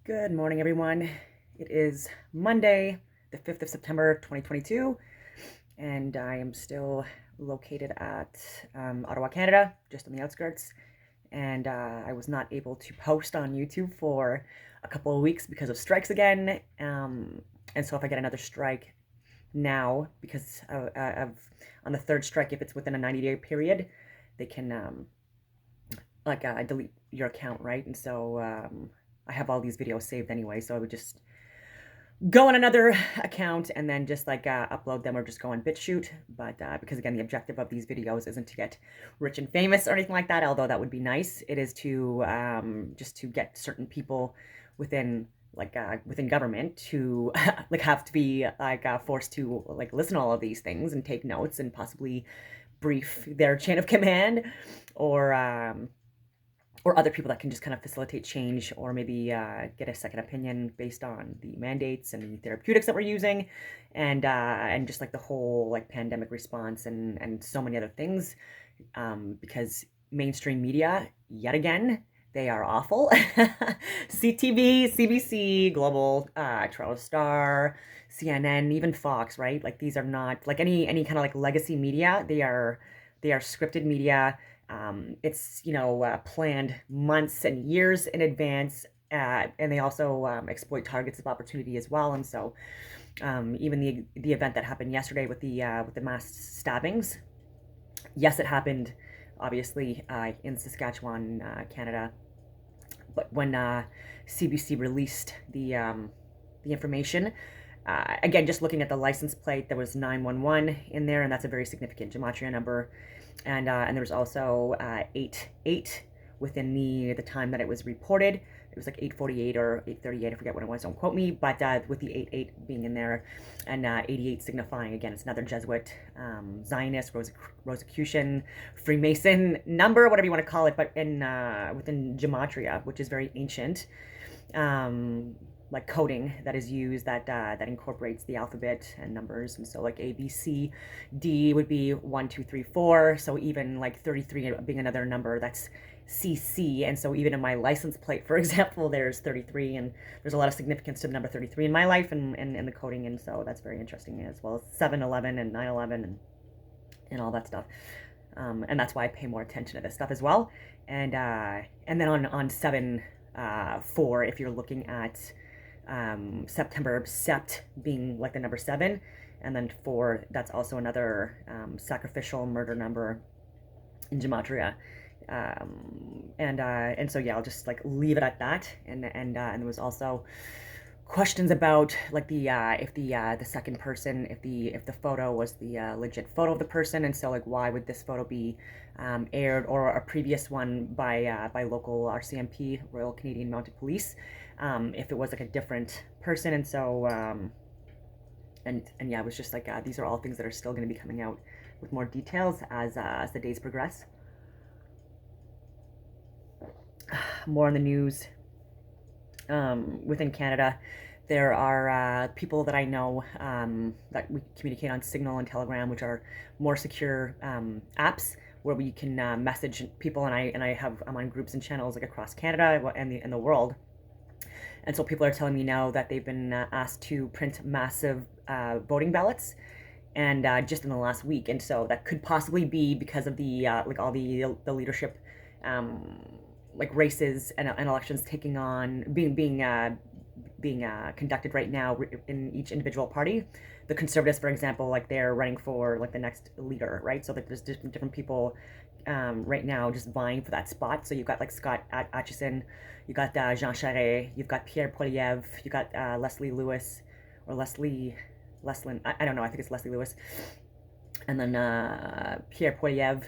Good morning, everyone. It is Monday, the 5th of September, 2022, and I am still located at Ottawa, Canada, just on the outskirts. And I was not able to post on YouTube for a couple of weeks because of strikes again. And so if I get another strike now, because of on the third strike, if it's within a 90-day period, they can delete your account, right? And so I have all these videos saved anyway, so I would just go on another account and then just upload them or just go on BitChute. But because again, the objective of these videos isn't to get rich and famous or anything like that, although that would be nice. It is to just to get certain people within within government to have to be forced to listen to all of these things and take notes and possibly brief their chain of command or other people that can just kind of facilitate change or maybe get a second opinion based on the mandates and the therapeutics that we're using and just the whole pandemic response and so many other things, because mainstream media, yet again, they are awful. CTV, CBC, Global, Toronto Star, CNN, even Fox, right? These are not any kind of legacy media. They are scripted media. It's planned months and years in advance, and they also exploit targets of opportunity as well. And so even the event that happened yesterday with the mass stabbings, yes, it happened obviously in Saskatchewan, Canada, but when CBC released the information, again, just looking at the license plate, there was 911 in there, and that's a very significant gematria number. And there was also 88 within the time that it was reported. It was 848 or 838, I forget what it was, don't quote me, but with the 88 being in there, and 88 signifying, again, it's another Jesuit, Zionist, Rosicrucian, Freemason number, whatever you want to call it, but within gematria, which is very ancient, coding that is used that incorporates the alphabet and numbers. And so A, B, C, D would be 1, 2, 3, 4. So even 33 being another number, that's CC. And so even in my license plate, for example, there's 33, and there's a lot of significance to the number 33 in my life and the coding. And so that's very interesting, as well as 7/11 and 9/11 and all that stuff. And that's why I pay more attention to this stuff as well. And then on 7/4, if you're looking at September, sept being the number 7, and then 4, that's also another sacrificial murder number in gematria. And so yeah, I'll just leave it at that. And there was also questions about if the second person, if the photo was the legit photo of the person, and so why would this photo be aired, or a previous one by local RCMP, Royal Canadian Mounted Police, if it was a different person. And so and yeah, it was just these are all things that are still going to be coming out with more details as the days progress. More on the news. Within Canada, there are people that I know that we communicate on Signal and Telegram, which are more secure apps where we can message people. And I'm on groups and channels across Canada and the world. And so people are telling me now that they've been asked to print massive voting ballots, and just in the last week. And so that could possibly be because of the all the leadership races and elections taking on being conducted right now in each individual party. The Conservatives, for example, they're running for the next leader, right? So there's different people right now just vying for that spot. So you've got Scott Aitchison, you got Jean Charest, you've got Pierre Poilievre, you got Leslie Lewis, or Leslie Leslin, I don't know, I think it's Leslie Lewis, and then Pierre Poilievre,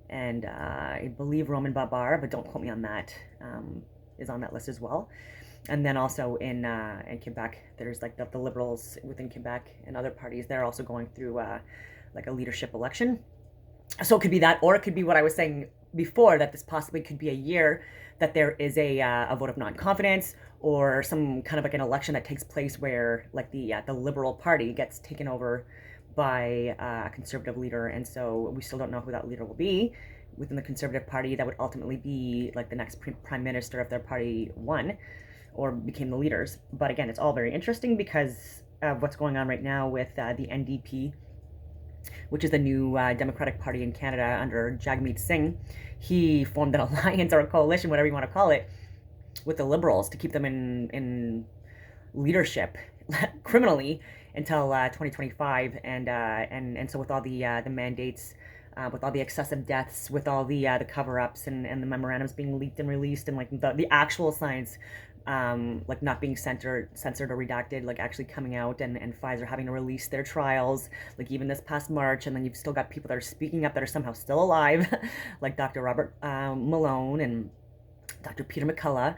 and I believe Roman Babar, but don't quote me on that, is on that list as well. And then also in Quebec, there's the Liberals within Quebec and other parties. They're also going through a leadership election. So it could be that, or it could be what I was saying before, that this possibly could be a year that there is a vote of non-confidence, or some kind of an election that takes place where the Liberal Party gets taken over by a Conservative leader. And so we still don't know who that leader will be within the Conservative Party. That would ultimately be the next prime minister if their party won. or became the leaders. But again, it's all very interesting because of what's going on right now with the NDP, which is the new Democratic Party in Canada under Jagmeet Singh. He formed an alliance or a coalition, whatever you want to call it, with the Liberals to keep them in leadership criminally until 2025, and so with all the mandates, with all the excessive deaths, with all the cover-ups and the memorandums being leaked and released, and like the actual science, like not being censored or redacted, like actually coming out, and Pfizer having to release their trials, like even this past March, and then you've still got people that are speaking up that are somehow still alive, like Dr. Robert Malone and Dr. Peter McCullough,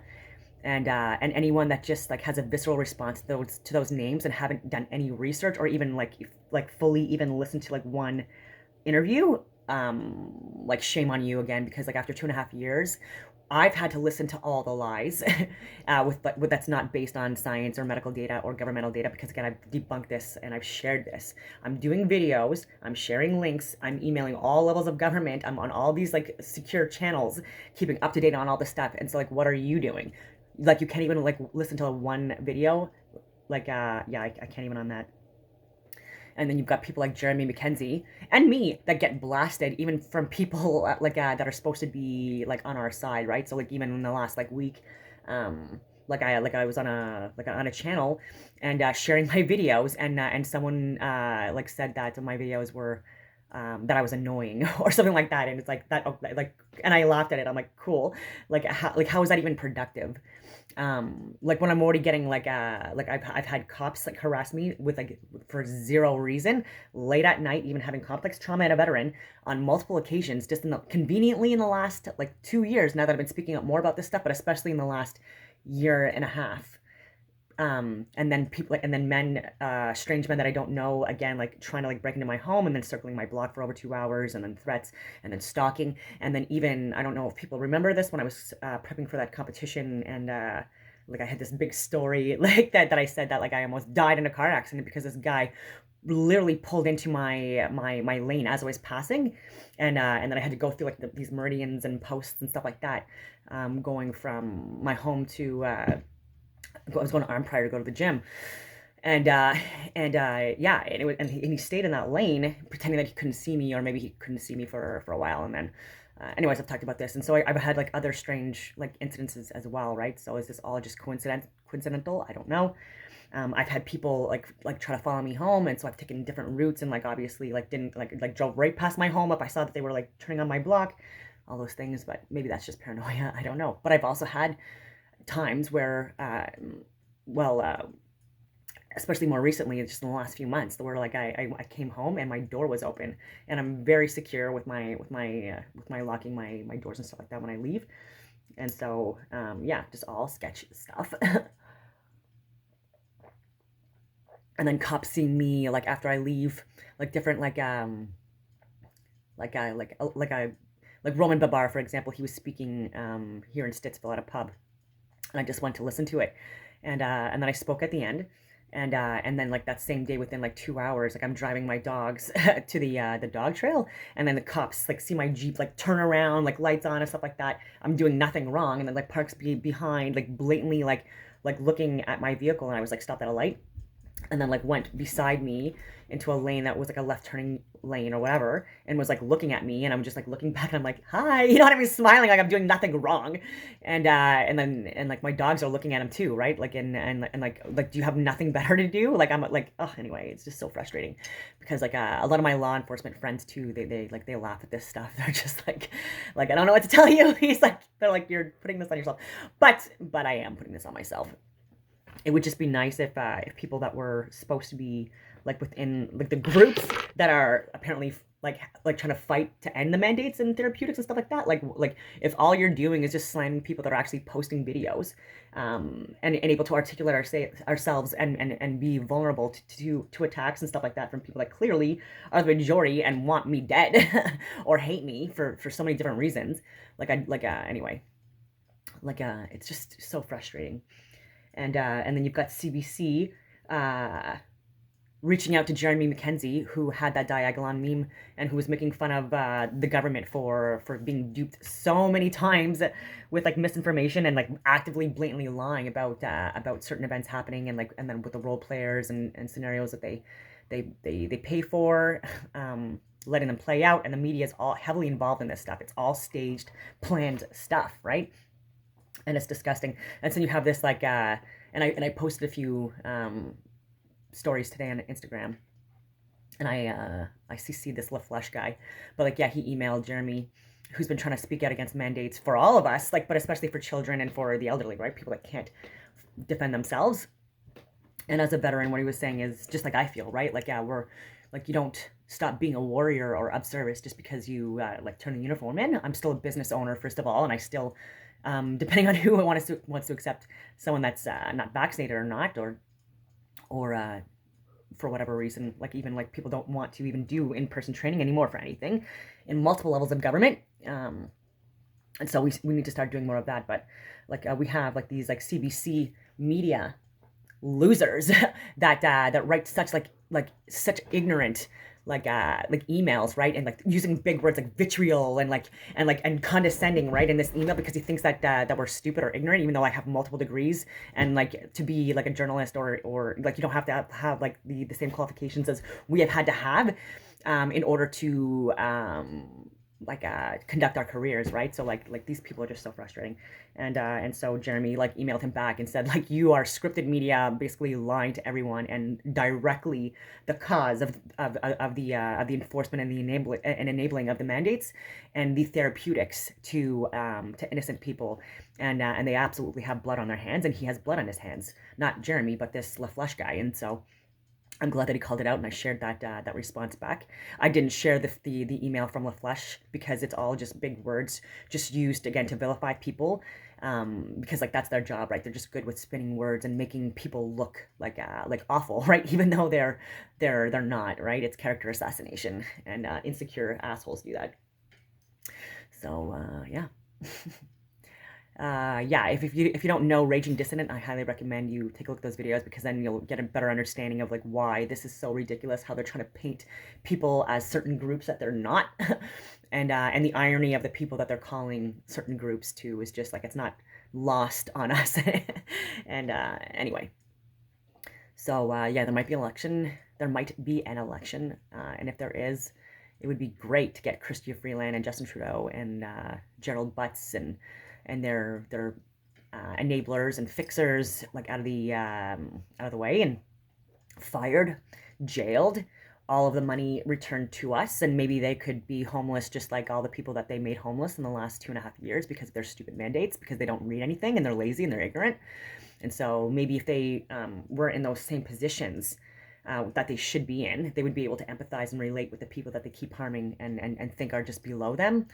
and anyone that just like has a visceral response to those names and haven't done any research or even like fully even listened to like one interview, like shame on you again, because like after 2.5 years I've had to listen to all the lies with that's not based on science or medical data or governmental data, because again, I've debunked this and I've shared this. I'm doing videos, I'm sharing links, I'm emailing all levels of government, I'm on all these like secure channels, keeping up to date on all this stuff. And so like, what are you doing? Like, you can't even like listen to one video. Like yeah, I can't even on that. And then you've got people like Jeremy McKenzie and me that get blasted even from people that are supposed to be like on our side, right? So like even in the last like week, I was on a channel and sharing my videos, and someone like said that my videos were that I was annoying or something like that, and it's like that, like, and I laughed at it. I'm like, cool, like how is that even productive? Like when I'm already getting like I've had cops like harass me with like for zero reason late at night, even having complex trauma and a veteran on multiple occasions, just conveniently in the last like 2 years, now that I've been speaking up more about this stuff, but especially in the last year and a half. And then people, and then men, strange men that I don't know, again, like trying to like break into my home and then circling my block for over 2 hours, and then threats, and then stalking. And then even, I don't know if people remember this, when I was prepping for that competition, and like I had this big story like that I said that like I almost died in a car accident because this guy literally pulled into my lane as I was passing, and then I had to go through like these meridians and posts and stuff like that, going from my home to I was going to arm prior to go to the gym, and yeah, and he stayed in that lane pretending that he couldn't see me, or maybe he couldn't see me for a while, and then anyways, I've talked about this, and so I've had like other strange like incidences as well, right? So is this all just coincidental? I don't know. I've had people like try to follow me home, and so I've taken different routes, and like obviously like didn't like drove right past my home if I saw that they were like turning on my block, all those things. But maybe that's just paranoia. I don't know. But I've also had times where, well, especially more recently, just in the last few months, where like I came home and my door was open, and I'm very secure with my locking my doors and stuff like that when I leave. And so yeah, just all sketchy stuff. And then cops seeing me like after I leave, like different like I like Roman Babar, for example. He was speaking here in Stittsville at a pub, and I just went to listen to it, and then I spoke at the end, and then like that same day, within like 2 hours, like I'm driving my dogs to the dog trail, and then the cops like see my Jeep like turn around, like lights on and stuff like that. I'm doing nothing wrong, and then like parks behind, like blatantly like looking at my vehicle, and I was like stopped at a light, and then like went beside me into a lane that was like a left turning lane or whatever, and was like looking at me, and I'm just like looking back, and I'm like, hi, you know what I mean, smiling like I'm doing nothing wrong. And like my dogs are looking at him too, right? Like, and like do you have nothing better to do? Like I'm like, oh, anyway, it's just so frustrating, because like a lot of my law enforcement friends too, they laugh at this stuff. They're just like I don't know what to tell you. They're like, you're putting this on yourself. But I am putting this on myself. It would just be nice if people that were supposed to be like within like the groups that are apparently like trying to fight to end the mandates and therapeutics and stuff like that, like if all you're doing is just slamming people that are actually posting videos, and able to articulate ourselves and be vulnerable to attacks and stuff like that from people that clearly are the majority and want me dead or hate me for so many different reasons, anyway, it's just so frustrating. And then you've got CBC, reaching out to Jeremy McKenzie, who had that Diagolon meme and who was making fun of the government for being duped so many times with like misinformation and like actively blatantly lying about certain events happening, and like, and then with the role players and scenarios that they pay for, letting them play out, and the media is all heavily involved in this stuff. It's all staged, planned stuff, right? And it's disgusting. And so you have this like and I posted a few stories today on Instagram, and I see this LaFleche guy, but like, yeah, he emailed Jeremy, who's been trying to speak out against mandates for all of us, like, but especially for children and for the elderly, right? People that can't defend themselves. And as a veteran, what he was saying is just like I feel, right? Like, yeah, we're like, you don't stop being a warrior or of service just because you like turn the uniform in. I'm still a business owner, first of all, and I still, depending on who wants to accept someone that's not vaccinated or not, or for whatever reason, like even like people don't want to even do in-person training anymore for anything in multiple levels of government. And so we need to start doing more of that. But like we have like these like CBC media losers that write such like such ignorant like emails, right? And like using big words like vitriol and condescending, right, in this email, because he thinks that we're stupid or ignorant, even though I have multiple degrees, and like to be like a journalist or like you don't have to have like the same qualifications as we have had to have in order to conduct our careers, right? So like these people are just so frustrating. And so Jeremy like emailed him back and said, like, you are scripted media, basically lying to everyone and directly the cause of the enforcement and the enabling of the mandates and the therapeutics to innocent people. And they absolutely have blood on their hands, and he has blood on his hands, not Jeremy, but this LaFleche guy. And so I'm glad that he called it out, and I shared that response back. I didn't share the email from LaFleche because it's all just big words, just used again to vilify people, because like that's their job, right? They're just good with spinning words and making people look like awful, right? Even though they're not, right? It's character assassination, and insecure assholes do that. So yeah. Yeah, if you don't know Raging Dissident, I highly recommend you take a look at those videos, because then you'll get a better understanding of like why this is so ridiculous, how they're trying to paint people as certain groups that they're not, and the irony of the people that they're calling certain groups to is just like, it's not lost on us. And anyway, so yeah, there might be an election. There might be an election, and if there is, it would be great to get Chrystia Freeland and Justin Trudeau and Gerald Butts and their enablers and fixers like out of the way, and fired, jailed, all of the money returned to us, and maybe they could be homeless just like all the people that they made homeless in the last 2.5 years because of their stupid mandates, because they don't read anything and they're lazy and they're ignorant. And so maybe if they were in those same positions that they should be in, they would be able to empathize and relate with the people that they keep harming and think are just below them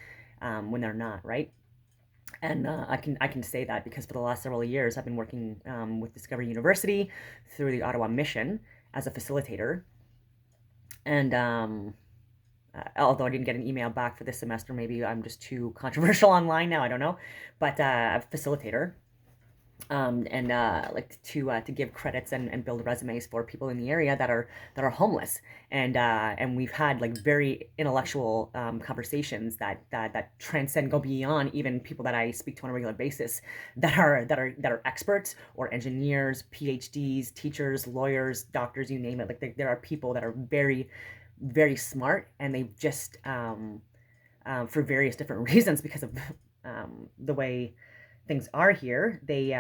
when they're not, right? And I can say that because for the last several years I've been working with Discovery University through the Ottawa mission as a facilitator. And although I didn't get an email back for this semester, maybe I'm just too controversial online now, I don't know. But a facilitator, and like to give credits and build resumes for people in the area that are homeless, and we've had like very intellectual conversations that transcend, go beyond even people that I speak to on a regular basis, that are experts or engineers, PhDs, teachers, lawyers, doctors, you name it. Like there are people that are very, very smart, and they just for various different reasons, because of the way things are here, they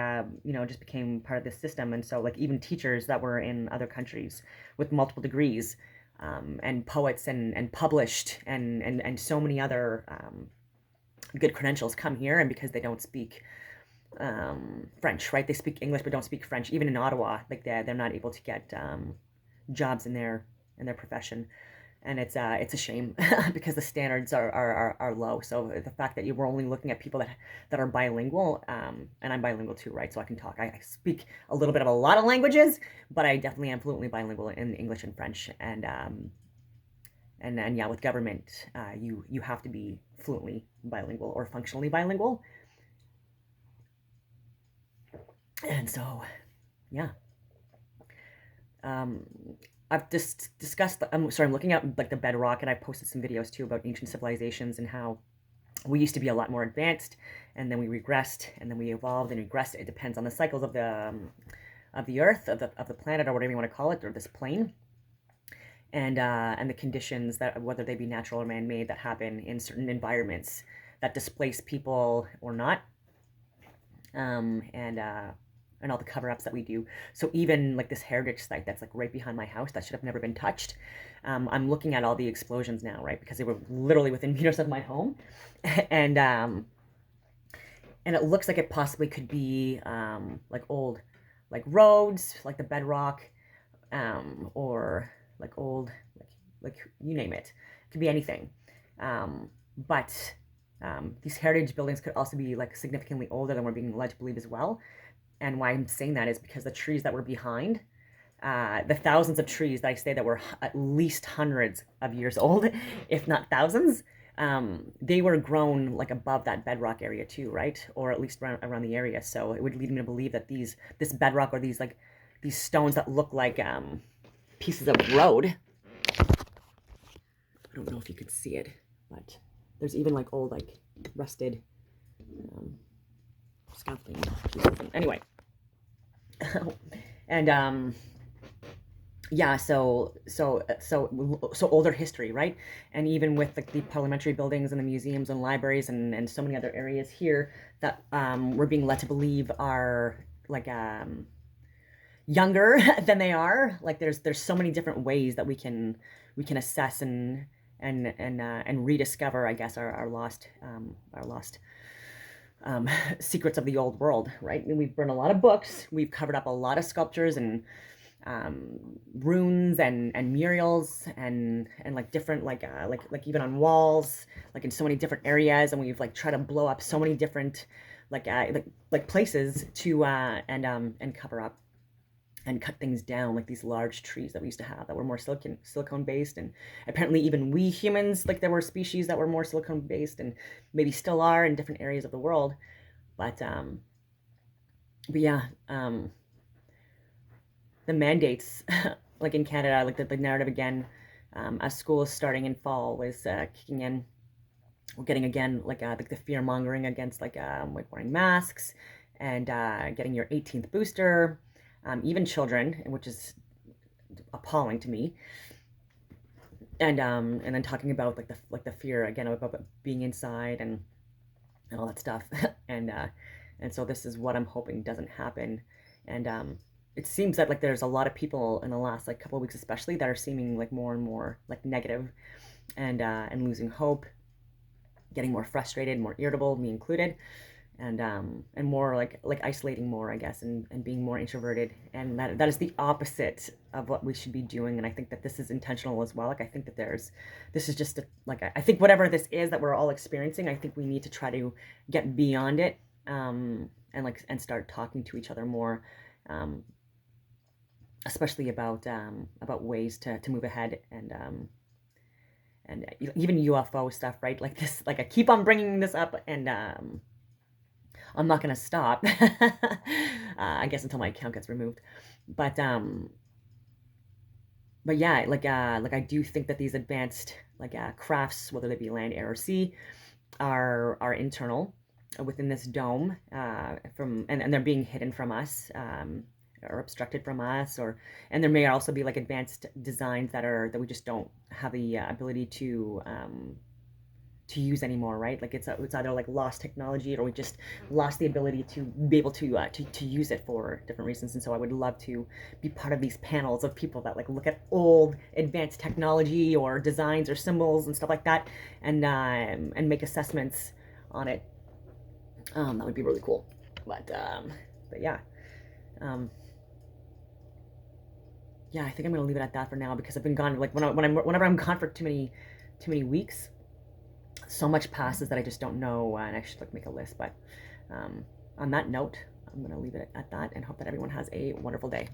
just became part of this system. And so like even teachers that were in other countries with multiple degrees, and poets and published and so many other good credentials come here, and because they don't speak French, right? They speak English but don't speak French. Even in Ottawa, like they're not able to get jobs in their profession. And it's a shame because the standards are low. So the fact that you were only looking at people that are bilingual, and I'm bilingual too, right? So I can talk. I speak a little bit of a lot of languages, but I definitely am fluently bilingual in English and French. And yeah, with government, you have to be fluently bilingual or functionally bilingual. And so, yeah. I've just discussed, I'm looking at like the bedrock, and I posted some videos too about ancient civilizations and how we used to be a lot more advanced, and then we regressed, and then we evolved and regressed. It depends on the cycles of the Earth, of the planet, or whatever you want to call it, or this plane, and the conditions that, whether they be natural or man-made, that happen in certain environments that displace people or not, um, and uh, and all the cover-ups that we do. So even like this heritage site that's like right behind my house that should have never been touched, I'm looking at all the explosions now, right? Because they were literally within meters of my home, and and it looks like it possibly could be like old, like roads, like the bedrock, or like old, like you name it. It could be anything. But these heritage buildings could also be like significantly older than we're being led to believe as well. And why I'm saying that is because the trees that were behind, the thousands of trees that I say that were at least hundreds of years old, if not thousands, they were grown like above that bedrock area too, right? Or at least around the area. So it would lead me to believe that this bedrock, or these stones that look like pieces of road. I don't know if you could see it, but there's even like old, like rusted um, scaffolding pieces. Anyway, and yeah, so older history, right? And even with like the parliamentary buildings and the museums and libraries and so many other areas here that we're being led to believe are like younger than they are. Like there's so many different ways that we can assess and rediscover, I guess, our lost secrets of the old world, right? And we've burned a lot of books, we've covered up a lot of sculptures and runes and murals and like different like even on walls, like in so many different areas, and we've like tried to blow up so many different like places to and cover up and cut things down, like these large trees that we used to have that were more silicone based. And apparently even we humans, like there were species that were more silicone based and maybe still are in different areas of the world. But yeah, the mandates like in Canada, like the narrative again, as school is starting in fall, was kicking in. We're getting again like the fear mongering against like wearing masks and getting your 18th booster, even children, which is appalling to me. And then talking about like the fear again about being inside and all that stuff. And so this is what I'm hoping doesn't happen. And it seems that like there's a lot of people in the last like couple of weeks especially that are seeming like more and more like negative and losing hope, getting more frustrated, more irritable, me included, and more like isolating more, I guess, and being more introverted. And that is the opposite of what we should be doing. And I think that this is intentional as well. Like I think that this is just I think whatever this is that we're all experiencing, I think we need to try to get beyond it, and start talking to each other more, especially about ways to move ahead, and even UFO stuff, right? Like this, like I keep on bringing this up, and I'm not gonna stop. I guess until my account gets removed. But yeah, like I do think that these advanced crafts, whether they be land, air, or sea, are internal within this dome, and they're being hidden from us, or obstructed from us, and there may also be like advanced designs that we just don't have the ability to use anymore, right? Like it's either like lost technology, or we just lost the ability to be able to use it for different reasons. And so I would love to be part of these panels of people that like look at old advanced technology or designs or symbols and stuff like that, and make assessments on it. That would be really cool. But yeah. Yeah, I think I'm gonna leave it at that for now, because I've been gone like whenever I'm gone for too many weeks, so much passes that I just don't know, and I should like make a list. But on that note, I'm gonna leave it at that and hope that everyone has a wonderful day.